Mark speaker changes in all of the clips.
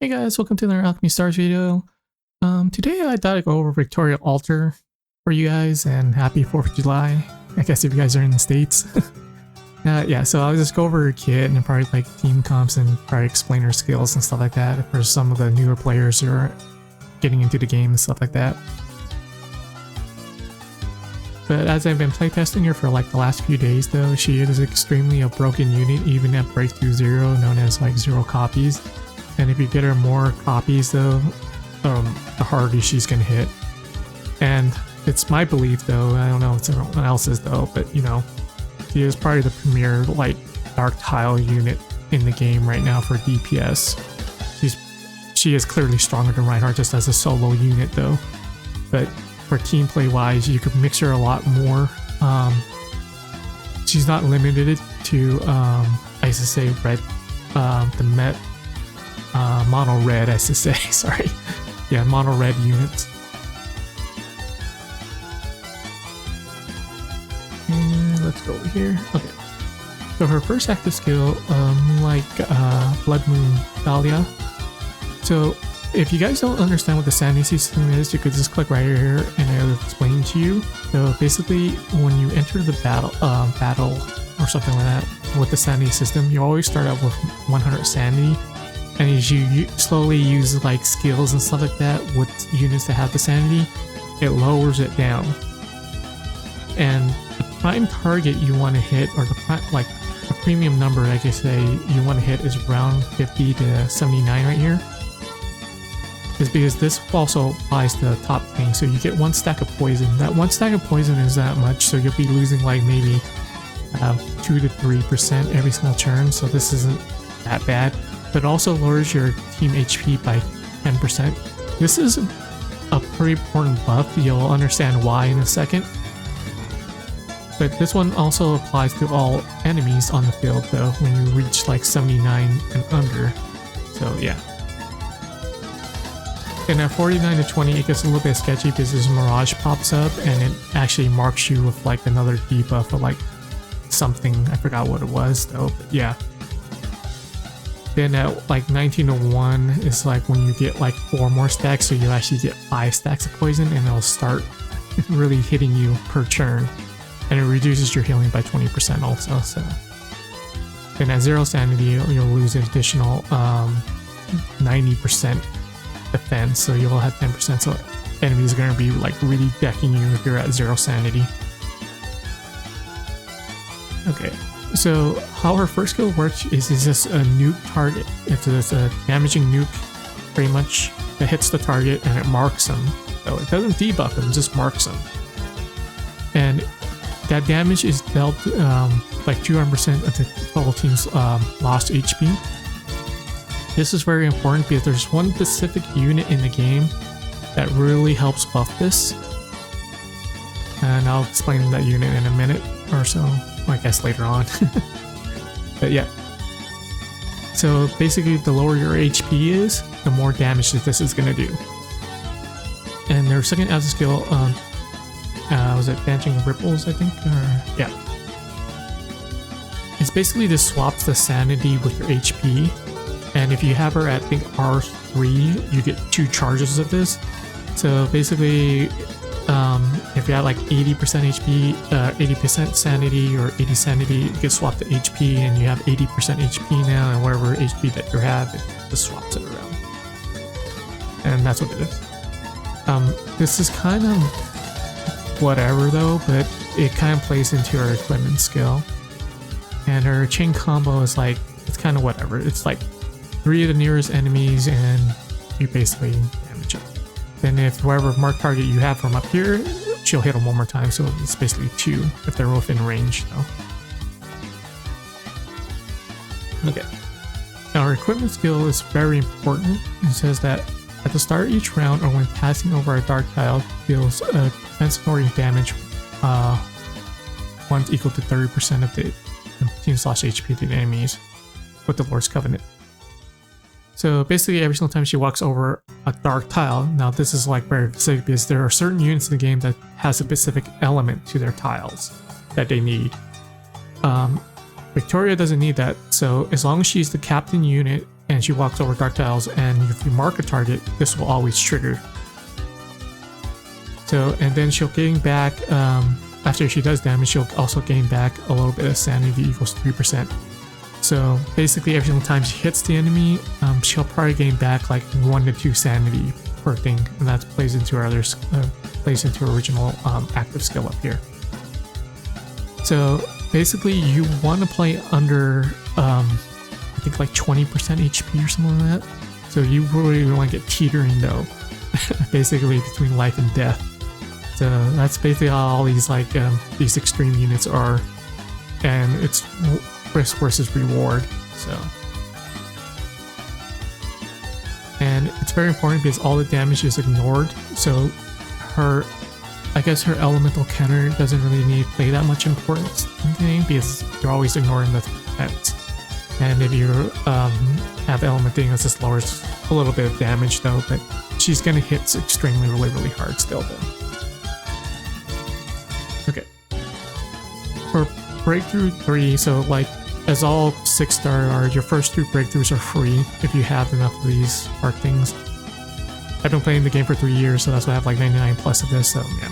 Speaker 1: Hey guys, welcome to another Alchemy Stars video. Today I thought I'd go over Victoria Altar for you guys, and happy 4th of July. I guess if you guys are in the States. Yeah, so I'll just go over her kit and probably like team comps and probably explain her skills and stuff like that for some of the newer players who are getting into the game and stuff like that. But as I've been playtesting her for like the last few days though, she is extremely a broken unit even at Breakthrough 0, known as like 0 copies. And if you get her more copies though, the harder she's gonna hit. And it's my belief though, I don't know if everyone else's though, but you know, she is probably the premier like dark tile unit in the game right now for DPS. She is clearly stronger than Reinhardt just as a solo unit though. But for team play wise, you could mix her a lot more. She's not limited to I used to say red, the Met mono red, I should say, sorry. Yeah, mono red units. And let's go over here. Okay. So her first active skill, Blood Moon Dahlia. So if you guys don't understand what the Sanity system is, you could just click right here and it'll explain to you. So basically, when you enter the battle or something like that with the Sanity system, you always start out with 100 Sanity. And as you slowly use like skills and stuff like that with units that have the Sanity, it lowers it down. And the prime target you want to hit, or the premium number, like I say, you want to hit is around 50 to 79 right here. Is because this also applies to the top thing. So you get 1 stack of poison. That 1 stack of poison is that much, so you'll be losing like maybe 2 to 3% every single turn. So this isn't that bad. But it also lowers your team HP by 10%. This is a pretty important buff. You'll understand why in a second. But this one also applies to all enemies on the field though, when you reach like 79 and under. So yeah. And at 49 to 20, it gets a little bit sketchy because this Mirage pops up and it actually marks you with like another debuff or like something. I forgot what it was though, but yeah. Then at like 19 to 1 is like when you get like 4 more stacks, so you actually get 5 stacks of poison and it'll start really hitting you per turn. And it reduces your healing by 20% also. So then at 0 sanity, you'll lose an additional 90% defense, so you'll have 10%. So enemies are going to be like really decking you if you're at 0 sanity. Okay. So how her first skill works is just a nuke target. It's a damaging nuke, pretty much, that hits the target and it marks them. So it doesn't debuff them, it just marks them. And that damage is dealt like 200% of the total team's lost HP. This is very important because there's one specific unit in the game that really helps buff this. And I'll explain that unit in a minute or so. I guess later on. But yeah. So basically, the lower your HP is, the more damage that this is going to do. And their second as a skill, was it Dancing Ripples, I think? Or, yeah. It's basically just swaps the sanity with your HP. And if you have her at, I think, R3, you get 2 charges of this. So basically, if you're at like 80% HP, 80% sanity or 80 sanity, it gets swapped to HP, and you have 80% HP now, and whatever HP that you have, it just swaps it around. And that's what it is. This is kind of whatever though, but it kind of plays into her equipment skill. And her chain combo is like, it's kind of whatever. It's like 3 of the nearest enemies, and you basically damage them. Then if whatever mark target you have from up here, she'll hit them 1 more time, so it's basically 2 if they're within range though. Okay. Now her equipment skill is very important. It says that at the start of each round or when passing over a dark tile, deals defensive damage once equal to 30% of the team's lost HP to the enemies with the Lord's Covenant. So basically every single time she walks over a dark tile, now this is like very specific because there are certain units in the game that has a specific element to their tiles that they need. Victoria doesn't need that, so as long as she's the captain unit and she walks over dark tiles, and if you mark a target, this will always trigger. So, and then she'll gain back, after she does damage, she'll also gain back a little bit of sanity equals 3%. So basically every single time she hits the enemy, she'll probably gain back like 1 to 2 sanity per thing, and that plays into her other, plays into her original active skill up here. So basically you want to play under, I think like 20% HP or something like that. So you really want to get teetering though, basically between life and death. So that's basically how all these like these extreme units are, and it's risk versus reward. So, and it's very important because all the damage is ignored. So her, I guess her elemental counter doesn't really need to play that much importance in the game because you're always ignoring the defense. And if you have element thing, it just lowers a little bit of damage though, but she's gonna hit extremely really hard still though. Okay. For breakthrough 3, so like as all 6-star are, your first 2 breakthroughs are free if you have enough of these art things. I've been playing the game for 3 years, so that's why I have like 99 plus of this, so yeah.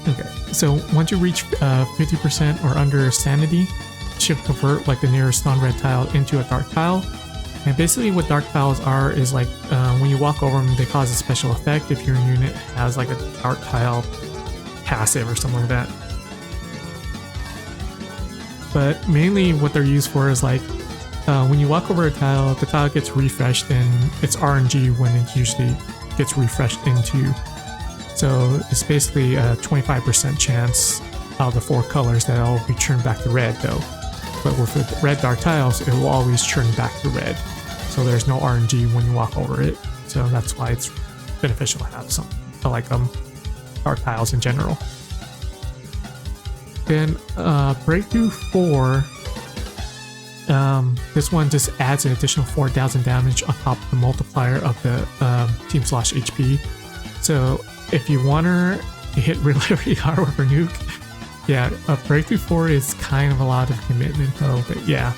Speaker 1: Okay, so once you reach 50% or under sanity, she'll convert like the nearest non-red tile into a dark tile. And basically what dark tiles are is like when you walk over them, they cause a special effect if your unit has like a dark tile passive or something like that. But mainly what they're used for is like when you walk over a tile, the tile gets refreshed, and it's RNG when it usually gets refreshed into. So it's basically a 25% chance out of the 4 colors that it'll be turned back to red though. But with the red dark tiles, it will always turn back to red. So there's no RNG when you walk over it. So that's why it's beneficial to have some like dark tiles in general. Then breakthrough 4, this one just adds an additional 4,000 damage on top of the multiplier of the team slash HP. So if you want her to hit really hard with her nuke, yeah, breakthrough 4 is kind of a lot of commitment though, but yeah.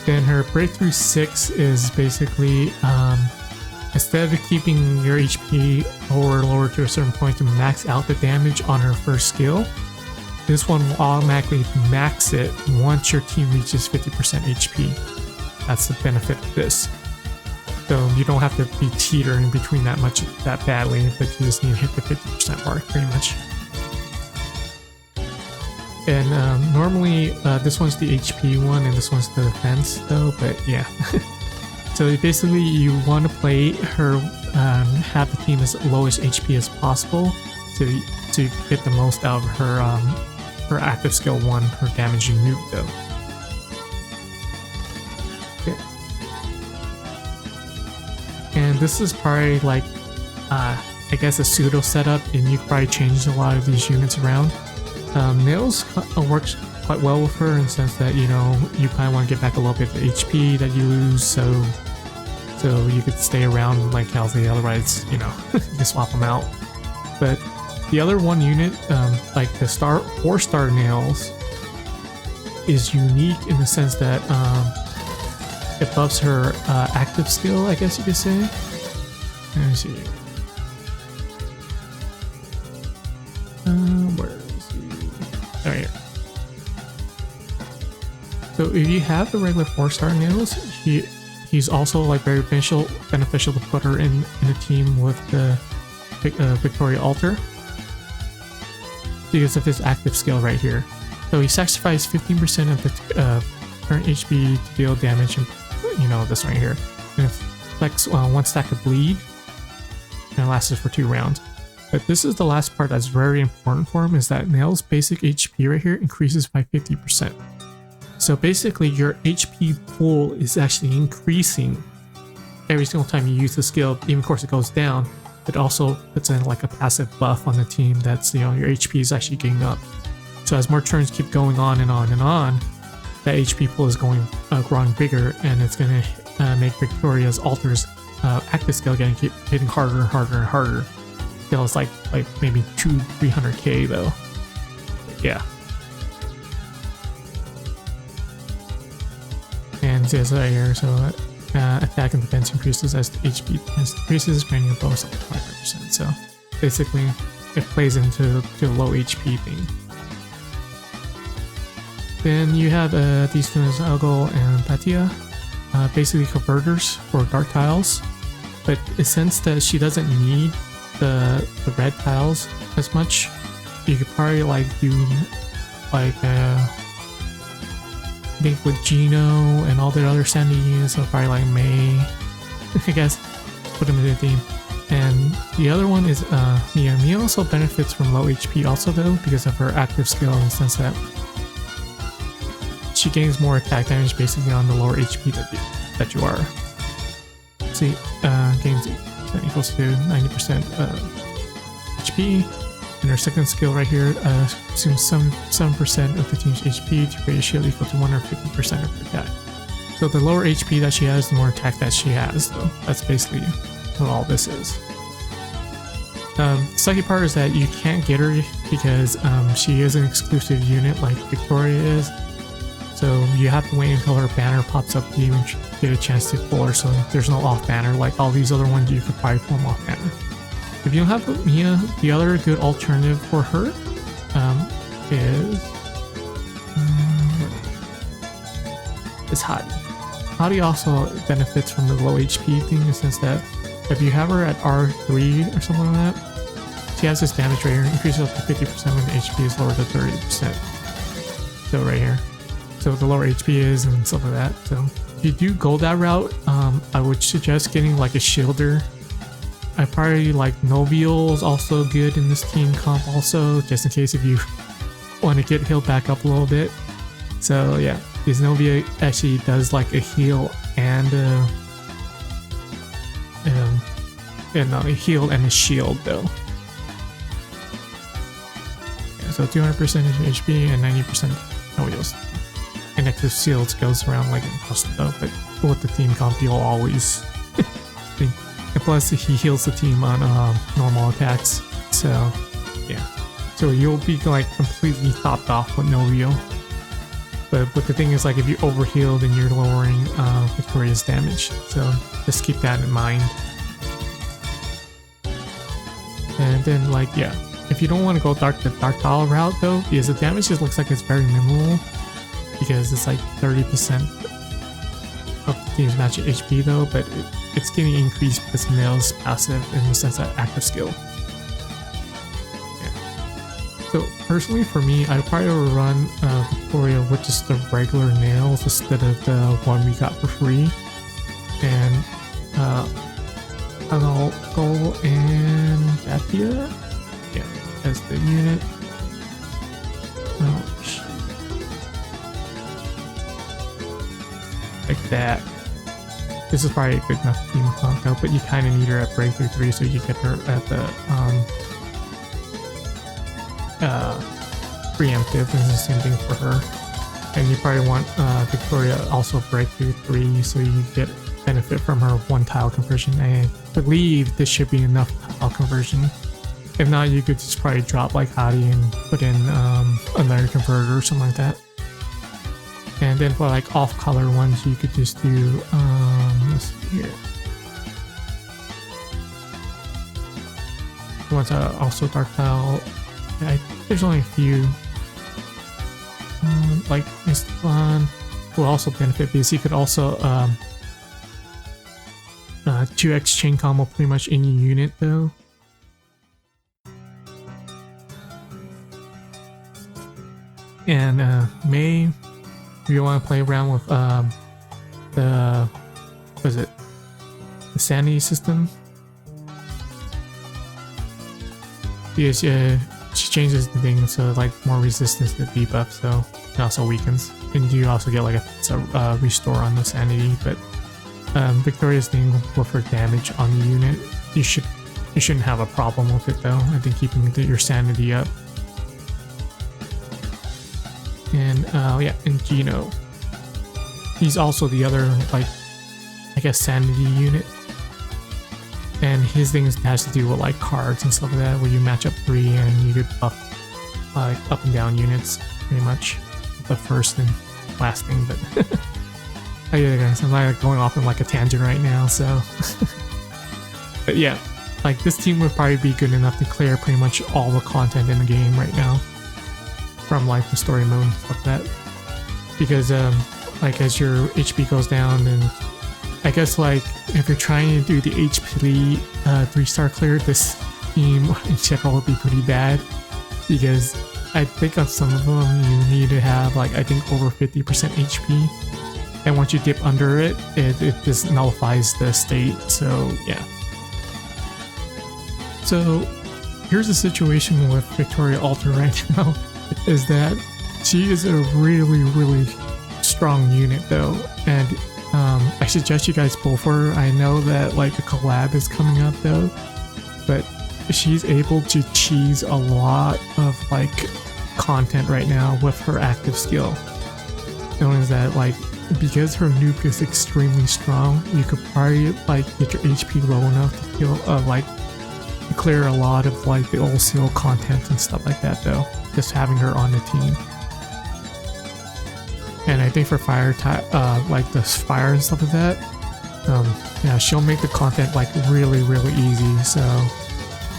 Speaker 1: Then her breakthrough 6 is basically instead of keeping your HP lower to a certain point to max out the damage on her first skill, this one will automatically max it once your team reaches 50% HP. That's the benefit of this. So you don't have to be teetering between that badly, but you just need to hit the 50% mark pretty much. And normally this one's the HP one and this one's the defense though, but yeah. So basically you want to play her, have the team as low as HP as possible to get the most out of her her active skill 1, her damaging nuke though. Okay. And this is probably like, I guess a pseudo setup, and you can probably change a lot of these units around. Nails works quite well with her in the sense that, you know, you kind of want to get back a little bit of HP that you lose, so you could stay around like healthy, otherwise, you know, you can swap them out. But the other one unit, like the 4-star nails, is unique in the sense that it buffs her active skill, I guess you could say. Let me see. Where is he? Right here. So if you have the regular 4-star nails, he's also like very beneficial to put her in a team with the Victoria Altar because of his active skill right here. So he sacrificed 15% of the current HP to deal damage, and you know, this right here. And it flex 1 stack of bleed, and it lasts for 2 rounds. But this is the last part that's very important for him, is that Nail's basic HP right here increases by 50%. So basically your HP pool is actually increasing every single time you use the skill. Even of course it goes down, but also puts in like a passive buff on the team that's, you know, your HP is actually getting up. So as more turns keep going on and on and on, that HP pool is growing bigger, and it's going to make Victoria's Altar's active skill keep hitting harder and harder and harder. Till it's like maybe 300k though. But yeah. see this right here. So attack and defense increases as the HP increases, granting a bonus of 25%. So basically, it plays into the low HP thing. Then you have these two, Algo and Patia, basically converters for dark tiles. But since that she doesn't need the red tiles as much, you could probably like do like I think with Gino and all the other Sanity units, so probably like May, I guess, put them in the theme. And the other one is Mia. Mia also benefits from low HP also though, because of her active skill in the sense that she gains more attack damage basically on the lower HP that you are. See, gains equals to 90% HP. And her second skill right here assumes 7% of the team's HP to create a shield equal to 150% of her attack. So the lower HP that she has, the more attack that she has, though. That's basically what all this is. The second part is that you can't get her because she is an exclusive unit like Victoria is. So you have to wait until her banner pops up to even get a chance to pull her, so there's no off banner like all these other ones you could probably pull them off banner. If you don't have Mia, the other good alternative for her is Hadi. Hadi also benefits from the low HP thing in the sense that if you have her at R3 or something like that, she has this damage right here, increases up to 50% when the HP is lower than 30%. So right here. So the lower HP is and stuff like that. So if you do go that route, I would suggest getting like a shielder. I probably like Noviel is also good in this team comp also, just in case if you want to get healed back up a little bit. So yeah, this Novia actually does like a heal and a heal and a shield though. Yeah, so 200% HP and 90% Noviel's. And active shields goes around like across the bow, but with the team comp you'll always think. And plus he heals the team on normal attacks, so yeah. So you'll be like completely topped off with Novio. But the thing is like if you overheal then you're lowering Victoria's damage, so just keep that in mind. And then like yeah, if you don't want to go the dark tile route though, because the damage just looks like it's very minimal. Because it's like 30% of the team's match HP though, but it's getting increased because Nail's passive in the sense that active skill. Yeah. So personally for me, I probably would run Victoria with just the regular nails instead of the one we got for free. And I'll go and Batia, yeah, as the unit. Oh shit. Like that. This is probably a good enough team comp though, but you kind of need her at breakthrough 3 so you get her at the preemptive. This is the same thing for her. And you probably want Victoria also breakthrough 3 so you get benefit from her 1 tile conversion. I believe this should be enough tile conversion. If not, you could just probably drop like Hadi and put in another converter or something like that. And then for like off-color ones, you could just do, let's see here. Ones are also dark tile. Yeah, there's only a few. Like Esteban will also benefit because he could also 2x chain combo pretty much any unit though. And May. If you want to play around with the Sanity system, because she changes the thing so like more resistance to debuff, so it also weakens, and you also get like a restore on the Sanity. But Victoria's thing with her damage on the unit, you shouldn't have a problem with it though. I think keeping your Sanity up. And yeah, and Gino. He's also the other, like, I guess, Sanity unit. And his things has to do with like cards and stuff like that, where you match up 3 and you could buff like up and down units, pretty much. The first and last thing, but Oh yeah, guys, I'm like going off in like a tangent right now, so. But yeah, like this team would probably be good enough to clear pretty much all the content in the game right now, from like the story mode and stuff like that. Because like as your HP goes down, and I guess like if you're trying to do the HP 3-star clear, this team in general would be pretty bad, because I think on some of them you need to have like I think over 50% HP, and once you dip under it, it just nullifies the state. So yeah. So here's the situation with Victoria Alter right now, is that she is a really strong unit though, and I suggest you guys pull for her. I know that like a collab is coming up though, but she's able to cheese a lot of like content right now with her active skill. Knowing that like because her nuke is extremely strong, you could probably like get your HP low enough to feel like clear a lot of like the old seal content and stuff like that though, just having her on the team. And I think for fire type, like the fire and stuff like that, yeah, she'll make the content like really easy. So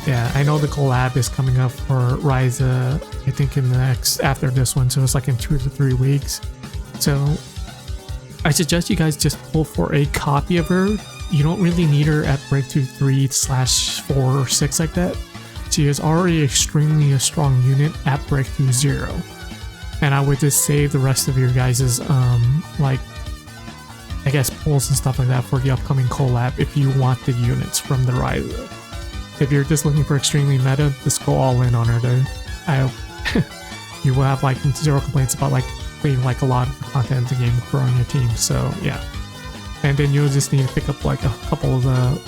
Speaker 1: yeah, I know the collab is coming up for Ryza, I think in the next, after this one, so it's like in 2 to 3 weeks. So I suggest you guys just pull for a copy of her. You don't really need her at breakthrough 3/4 or 6 like that. She is already extremely a strong unit at breakthrough 0. And I would just save the rest of your guys's like I guess pulls and stuff like that for the upcoming collab if you want the units from the Ryza. If you're just looking for extremely meta, just go all in on her though. I you will have like 0 complaints about like playing like a lot of the content in the game for on your team. So yeah. And then you'll just need to pick up like a couple of the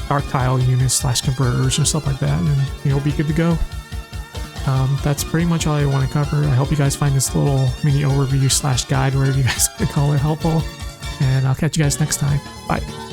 Speaker 1: dark tile units / converters or stuff like that, and you'll be good to go. That's pretty much all I want to cover. I hope you guys find this little mini overview / guide, whatever you guys call it, helpful. And I'll catch you guys next time. Bye.